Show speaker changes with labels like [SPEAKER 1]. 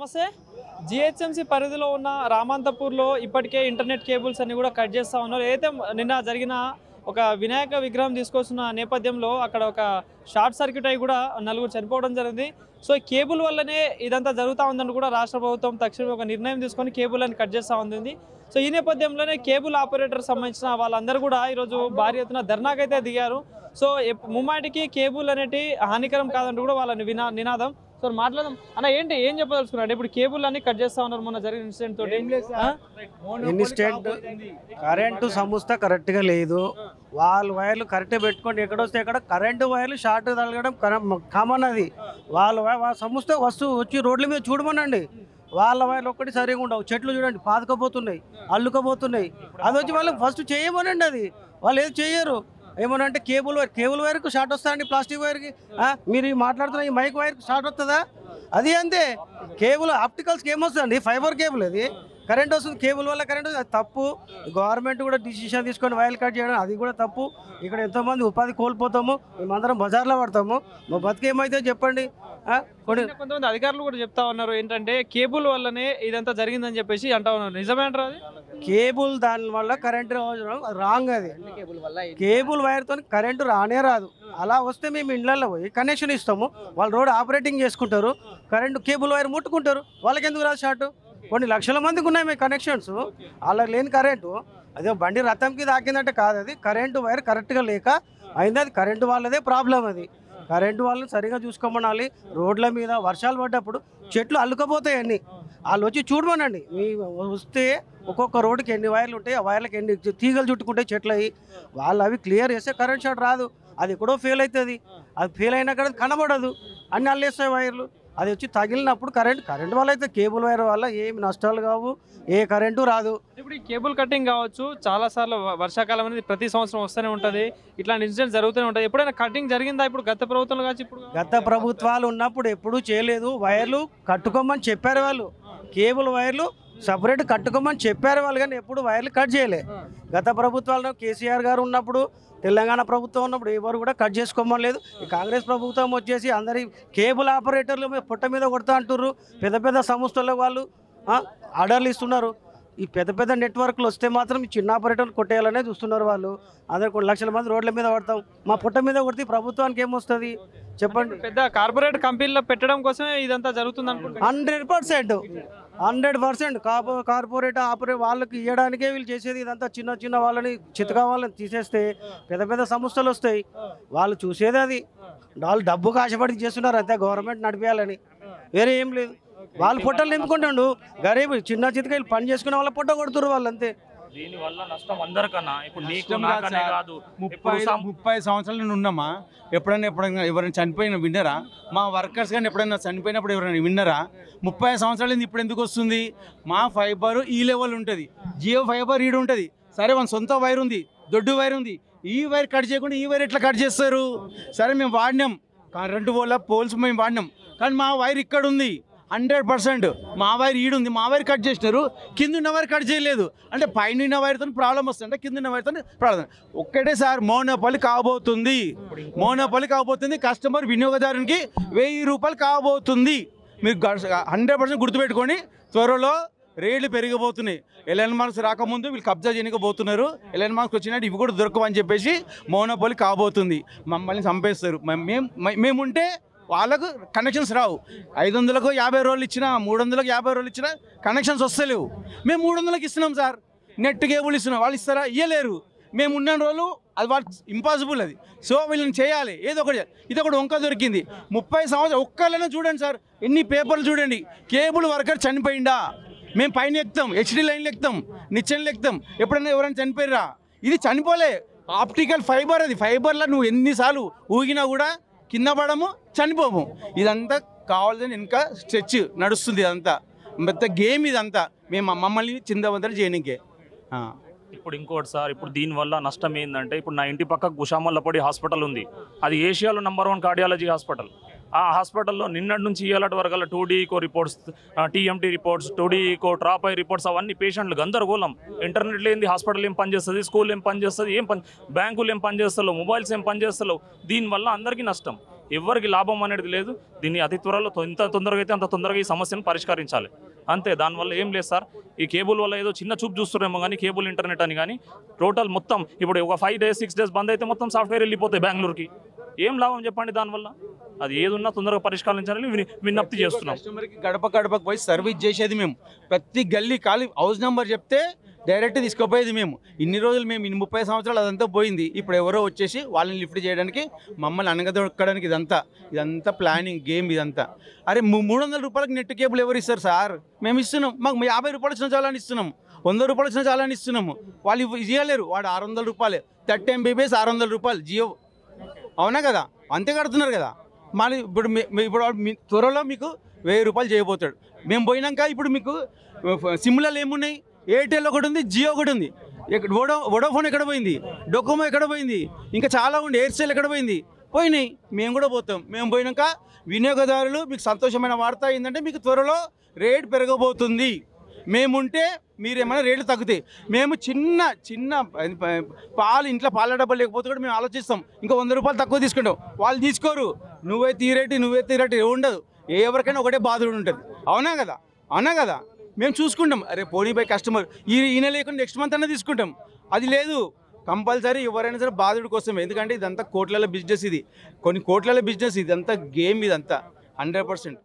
[SPEAKER 1] నమస్తే. జిహెచ్ఎంసీ పరిధిలో ఉన్న రామంతపూర్లో ఇప్పటికే ఇంటర్నెట్ కేబుల్స్ అన్ని కూడా కట్ చేస్తూ ఉన్నారు. ఏదైతే నిన్న జరిగిన ఒక వినాయక విగ్రహం తీసుకొస్తున్న నేపథ్యంలో అక్కడ ఒక షార్ట్ సర్క్యూట్ అయి కూడా నలుగురు చనిపోవడం జరిగింది. సో కేబుల్ వల్లనే ఇదంతా జరుగుతూ ఉందని కూడా రాష్ట్ర ప్రభుత్వం తక్షణమే ఒక నిర్ణయం తీసుకొని కేబుల్ అని కట్ చేస్తూ ఉంది. సో ఈ నేపథ్యంలోనే కేబుల్ ఆపరేటర్ సంబంధించిన వాళ్ళందరూ కూడా ఈరోజు భారీ ఎత్తున ధర్నాకైతే దిగారు. సో ముమ్మాటికి కేబుల్ అనేటి హానికరం కాదంటూ కూడా వాళ్ళ నినాదం. సో మాట్లాడదాం అన్న, ఏం చెప్పదలుచుకున్నాడు? ఇప్పుడు కేబుల్ అన్ని కట్ చేస్తా ఉన్నారు మొన్న జరిగిన ఇన్సిడెంట్ తోటి.
[SPEAKER 2] ఇన్స్టెంట్ కరెంటు సంస్థ కరెక్ట్గా లేదు. వాళ్ళ వైర్లు కరెక్ట్గా పెట్టుకోండి. ఎక్కడొస్తే ఎక్కడ కరెంటు వైర్లు షార్ట్ తగలడం కామన్. అది వాళ్ళ సంస్థ వస్తువు వచ్చి రోడ్ల మీద చూడమనండి. వాళ్ళ వైర్లు ఒక్కటి సరిగా ఉండవు. చెట్లు చూడండి పాతుకపోతున్నాయి, అల్లుకపోతున్నాయి. అది వచ్చి వాళ్ళకి ఫస్ట్ చేయమనండి. అది వాళ్ళు ఏది చేయరు. ఏమనంటే కేబుల్ వైర్కు షార్ట్ వస్తుందండి. ప్లాస్టిక్ వైర్కి మీరు మాట్లాడుతున్న ఈ మైక్ వైర్కి షార్ట్ వస్తుందా? అది అంతే. కేబుల్ ఆప్టికల్స్కి ఏమొస్తుందండి? Fibre cable. అది కరెంట్ వస్తుంది. కేబుల్ వల్ల కరెంట్ వస్తుంది. అది తప్పు. గవర్నమెంట్ కూడా డిసిషన్ తీసుకొని వైర్లు కట్ చేయడం అది కూడా తప్పు. ఇక్కడ ఎంతోమంది ఉపాధి కోల్పోతాము. మేమందరం బజార్లో పడతాము. మా బతికేమైతే చెప్పండి.
[SPEAKER 1] కొంతమంది అధికారులు కూడా చెప్తా ఉన్నారు ఏంటంటే కేబుల్ వల్లనే ఇదంతా జరిగిందని చెప్పేసి అంటా ఉన్నారు. నిజమే అంటారు? అది
[SPEAKER 2] కేబుల్ దాని వల్ల కరెంటు రాంగ్. అది కేబుల్ వైర్తో కరెంటు రానే రాదు. అలా వస్తే మేము ఇళ్ళల్లో పోయి కనెక్షన్ ఇస్తాము. వాళ్ళు రోడ్ ఆపరేటింగ్ చేసుకుంటారు. కరెంటు కేబుల్ వైర్ ముట్టుకుంటారు. వాళ్ళకి ఎందుకు రాదు షార్ట్? కొన్ని లక్షల మందికి ఉన్నాయి మీ కనెక్షన్స్. వాళ్ళకి లేని కరెంటు అదే బండి రథంకి తాకిందంటే కాదు. అది కరెంటు వైర్ కరెక్ట్గా లేక అయింది. అది కరెంటు వాళ్ళదే ప్రాబ్లం. అది కరెంటు వాళ్ళని సరిగా చూసుకోమనాలి. రోడ్ల మీద వర్షాలు పడ్డప్పుడు చెట్లు అల్లుకపోతాయి అన్నీ. వాళ్ళు వచ్చి చూడమనండి. మీ వస్తే ఒక్కొక్క రోడ్డుకి ఎన్ని వైర్లు ఉంటాయి, ఆ వైర్లకు ఎన్ని తీగలు చుట్టుకుంటాయి చెట్లు అవి. వాళ్ళు అవి క్లియర్ చేస్తే కరెంట్ షాట్ రాదు. అది ఎక్కడో ఫెయిల్ అవుతుంది. అది ఫెయిల్ అయినా కూడా కనబడదు. అన్ని అల్లేస్తాయి వైర్లు. అది వచ్చి తగిలినప్పుడు కరెంట్ వల్ల అయితే కేబుల్ వైర్ వల్ల ఏమి నష్టాలు కావు. ఏ కరెంటు రాదు.
[SPEAKER 1] ఇప్పుడు ఈ కేబుల్ కటింగ్ కావచ్చు, చాలా సార్లు వర్షాకాలం అనేది ప్రతి సంవత్సరం వస్తూనే ఉంటుంది. ఇట్లాంటి ఇన్సిడెంట్ జరుగుతూనే ఉంటుంది. ఎప్పుడైనా కటింగ్ జరిగిందా? ఇప్పుడు గత ప్రభుత్వంలో కావచ్చు, ఇప్పుడు
[SPEAKER 2] గత ప్రభుత్వాలు ఉన్నప్పుడు ఎప్పుడూ చేయలేదు. వైర్లు కట్టుకోమని చెప్పారు వాళ్ళు. కేబుల్ వైర్లు సపరేట్ కట్టుకోమని చెప్పారు వాళ్ళు, కానీ ఎప్పుడు వైర్లు కట్ చేయలే. గత ప్రభుత్వాల్లో కేసీఆర్ గారు ఉన్నప్పుడు, తెలంగాణ ప్రభుత్వం ఉన్నప్పుడు ఎవరు కూడా కట్ చేసుకోమని లేదు. ఈ కాంగ్రెస్ ప్రభుత్వం వచ్చేసి అందరి కేబుల్ ఆపరేటర్లు పొట్ట మీద కొడతా అంటున్నారు. పెద్ద పెద్ద సంస్థల్లో వాళ్ళు ఆర్డర్లు ఇస్తున్నారు. ఈ పెద్ద పెద్ద నెట్వర్క్లు వస్తే మాత్రం ఈ చిన్న ఆపరేటర్లు కొట్టేయాలనే చూస్తున్నారు వాళ్ళు. అందరు కొన్ని లక్షల మంది రోడ్ల మీద పడతాం. మా పొట్ట మీద కొడితే ప్రభుత్వానికి ఏమొస్తుంది చెప్పండి?
[SPEAKER 1] పెద్ద కార్పొరేట్ కంపెనీలో పెట్టడం కోసమే ఇదంతా జరుగుతుంది అనుకుంటున్నాను.
[SPEAKER 2] 100% కార్పొరేట్ ఆపరేట్ వాళ్ళకి ఇవ్వడానికే వీళ్ళు చేసేది ఇదంతా. చిన్న చిన్న వాళ్ళని చితకా వాళ్ళని తీసేస్తే పెద్ద పెద్ద సంస్థలు వస్తాయి. వాళ్ళు చూసేది అది. వాళ్ళు డబ్బుకు ఆశపడి చేస్తున్నారు అంతే, గవర్నమెంట్ నడిపేయాలని. వేరే ఏం లేదు. వాళ్ళు పొట్టలు నింపుకుంటాడు. గరీబ్ చిన్న చితకాయలు పని చేసుకునే వాళ్ళ పొట్ట కొడుతున్నారు వాళ్ళు అంతే.
[SPEAKER 3] దీని వల్ల నష్టం అందరికన్నా. ఇప్పుడు నీకు నాకనే కాదు.
[SPEAKER 4] 30 సంవత్సరాల నుండి ఉన్నామా? ఎప్పుడైనా ఎవరైనా చనిపోయిన విన్నరా? మా వర్కర్స్ కానీ ఎప్పుడైనా చనిపోయినప్పుడు ఎవరైనా విన్నరా? 30 సంవత్సరాలు ఇప్పుడు ఎందుకు వస్తుంది? మా ఫైబర్ ఈ లెవెల్ ఉంటుంది, జియో ఫైబర్ ఈడు ఉంటుంది. సరే మన సొంత వైర్ ఉంది, దొడ్డు వైర్ ఉంది. ఈ వైర్ కట్ చేయకుండా ఈ వైర్ ఎట్లా కట్ చేస్తారు? సరే మేము వాడినాం, కరెంటు పోల్స్ మేము వాడినాం, కానీ మా వైర్ ఇక్కడ ఉంది 100%. మా వైర్ ఈడుంది, మా వైర్ కట్ చేసినారు, కింద ఉన్న వైర్ కట్ చేయలేదు. అంటే పైన ఉన్న వైర్తో ప్రాబ్లం వస్తుంది, అంటే కింద ఉన్న వైర్తో ప్రాబ్లం. ఒక్కటే సార్ మోనోపాలి కాబోతుంది. కస్టమర్ వినియోగదారునికి 1000 రూపాయలు కాబోతుంది. మీరు 100% గుర్తుపెట్టుకోండి. త్వరలో రేట్లు పెరిగిపోతున్నాయి. ఎలన్ మార్క్స్ రాకముందు వీళ్ళు కబ్జా చేయకపోతున్నారు. ఎలన్ మార్క్స్ వచ్చినట్టు ఇవి కూడా దొరకవని చెప్పేసి మోనోపాలి కాబోతుంది. మమ్మల్ని చంపేస్తారు. మేముంటే వాళ్ళకు కనెక్షన్స్ రావు. 500కు 50 రోజులు ఇచ్చినా, 300కు 50 రోజులు ఇచ్చినా కనెక్షన్స్ వస్తలేవు. మేము 300కి ఇస్తున్నాం సార్. నెట్ కేబుల్ ఇస్తున్నాం, వాళ్ళు ఇస్తారా? ఇవ్వలేరు. మేము ఉన్న రోజులు అది వాళ్ళకి ఇంపాసిబుల్. అది సో వీళ్ళని చేయాలి, ఏదో ఒకటి. ఇది ఒకటి వంక దొరికింది. 30 సంవత్సరాలు ఒక్కళ్ళైనా చూడండి సార్, ఎన్ని పేపర్లు చూడండి. కేబుల్ వర్కర్ చనిపోయిందా? మేము పైన ఎక్కుతాం, హెచ్డి లైన్లు ఎక్కుతాం, నిచ్చెనలు ఎక్కుతాం. ఎప్పుడైనా ఎవరైనా చనిపోయారా? ఇది చనిపోలే, ఆప్టికల్ ఫైబర్. అది ఫైబర్లో నువ్వు ఎన్నిసార్లు ఊగినా కూడా కింద పడము, చనిపోము. ఇదంతా కావాలని ఇంకా స్ట్రెచ్ నడుస్తుంది. ఇదంతా పెద్ద గేమ్. ఇదంతా మమ్మల్ని చిందవంతలు చేయనికే.
[SPEAKER 3] ఇప్పుడు ఇంకోటి సార్, ఇప్పుడు దీనివల్ల నష్టం ఏంటంటే, ఇప్పుడు నా ఇంటి పక్కకు గుషామల్లపడి హాస్పిటల్ ఉంది. అది ఏషియాలో #1 కార్డియాలజీ హాస్పిటల్. ఆ హాస్పిటల్లో నిన్నటి నుంచి ఇవాళ వరకు 2D echo reports, TMT reports, 2D echo, trop I reports, అవన్నీ పేషెంట్లు గందరగోళం. ఇంటర్నెట్ లేని హాస్పిటల్ ఏం పనిచేస్తుంది, స్కూల్ ఏం పనిచేస్తుంది, బ్యాంకులు ఏం పనిచేస్తలేవు, మొబైల్స్ ఏం పనిచేస్తలేవు. దీనివల్ల అందరికీ నష్టం. ఎవరికి లాభం అనేది లేదు. దీన్ని అతి త్వరలో ఎంత తొందరగా అయితే అంత తొందరగా ఈ సమస్యను పరిష్కరించాలి అంతే. దానివల్ల ఏం లేదు సార్, ఈ కేబుల్ వల్ల ఏదో చిన్న చూపు చూస్తున్నామో కానీ కేబుల్ ఇంటర్నెట్ అని కానీ టోటల్ మొత్తం ఇప్పుడు ఒక 5 days 6 days బంద్ అయితే మొత్తం సాఫ్ట్వేర్ వెళ్ళిపోతాయి బెంగళూరుకి. ఏం లాభం చెప్పండి దానివల్ల? అది ఏది ఉన్నా తొందరగా పరిష్కరించాలని విజ్ఞప్తి చేస్తున్నాం.
[SPEAKER 4] కస్టమర్కి గడప గడపకు పోయి సర్వీస్ చేసేది మేము. ప్రతి గల్లీ ఖాళీ హౌస్ నెంబర్ చెప్తే డైరెక్ట్ తీసుకుపోయేది మేము. ఇన్ని రోజులు మేము 30 సంవత్సరాలు అదంతా పోయింది. ఇప్పుడు ఎవరో వచ్చేసి వాళ్ళని లిఫ్ట్ చేయడానికి మమ్మల్ని అనగదొక్కడానికి ఇదంతా ప్లానింగ్ గేమ్ ఇదంతా. అరే 300 రూపాయలకి నెట్ కేబుల్ ఎవరు ఇస్తారు సార్? మేము ఇస్తున్నాం. మాకు 50 రూపాయలు వచ్చిన చాలని ఇస్తున్నాం, 100 రూపాయలు వచ్చిన చాలని ఇస్తున్నాము. వాళ్ళు ఇవ్వలేరు. వాడు 600 రూపాయలు 30 MBPS 600 రూపాయలు జియో. అవునా కదా? అంతే కడుతున్నారు కదా. మళ్ళీ ఇప్పుడు త్వరలో మీకు 1000 రూపాయలు చేయబోతాడు. మేము పోయినాక ఇప్పుడు మీకు సిమ్లలో ఏమున్నాయి? ఎయిర్టెల్ ఒకటి ఉంది, జియో ఒకటి ఉంది. వోడాఫోన్ ఎక్కడ పోయింది? డొకోమో ఎక్కడ పోయింది? ఇంకా చాలా ఉంది. ఎయిర్సెల్ ఎక్కడ పోయింది? పోయినాయి. మేము కూడా పోతాం. మేము పోయినాక వినియోగదారులు మీకు సంతోషమైన వార్త ఏంటంటే మీకు త్వరలో రేట్ పెరగబోతుంది. మేముంటే మీరు ఏమైనా రేట్లు తగ్గుతాయి. మేము చిన్న పాలు ఇంట్లో పాల డబ్బా లేకపోతే కూడా మేము ఆలోచిస్తాం. ఇంకా 100 రూపాయలు తక్కువ తీసుకుంటాం. వాళ్ళు తీసుకోరు. నువ్వే తీరేటి ఉండదు. ఎవరికైనా ఒకటే బాధ ఉంటుంది. అవునా కదా? మేము చూసుకుంటాం. అరే పోనీ బై కస్టమర్ ఈయన లేకుండా నెక్స్ట్ మంత్ అన్నా తీసుకుంటాం. అది లేదు. కంపల్సరీ ఎవరైనా సరే బాధుడి కోసం. ఎందుకంటే ఇదంతా కోట్ల బిజినెస్. ఇది కొన్ని కోట్ల బిజినెస్. ఇదంతా గేమ్. ఇదంతా 100%.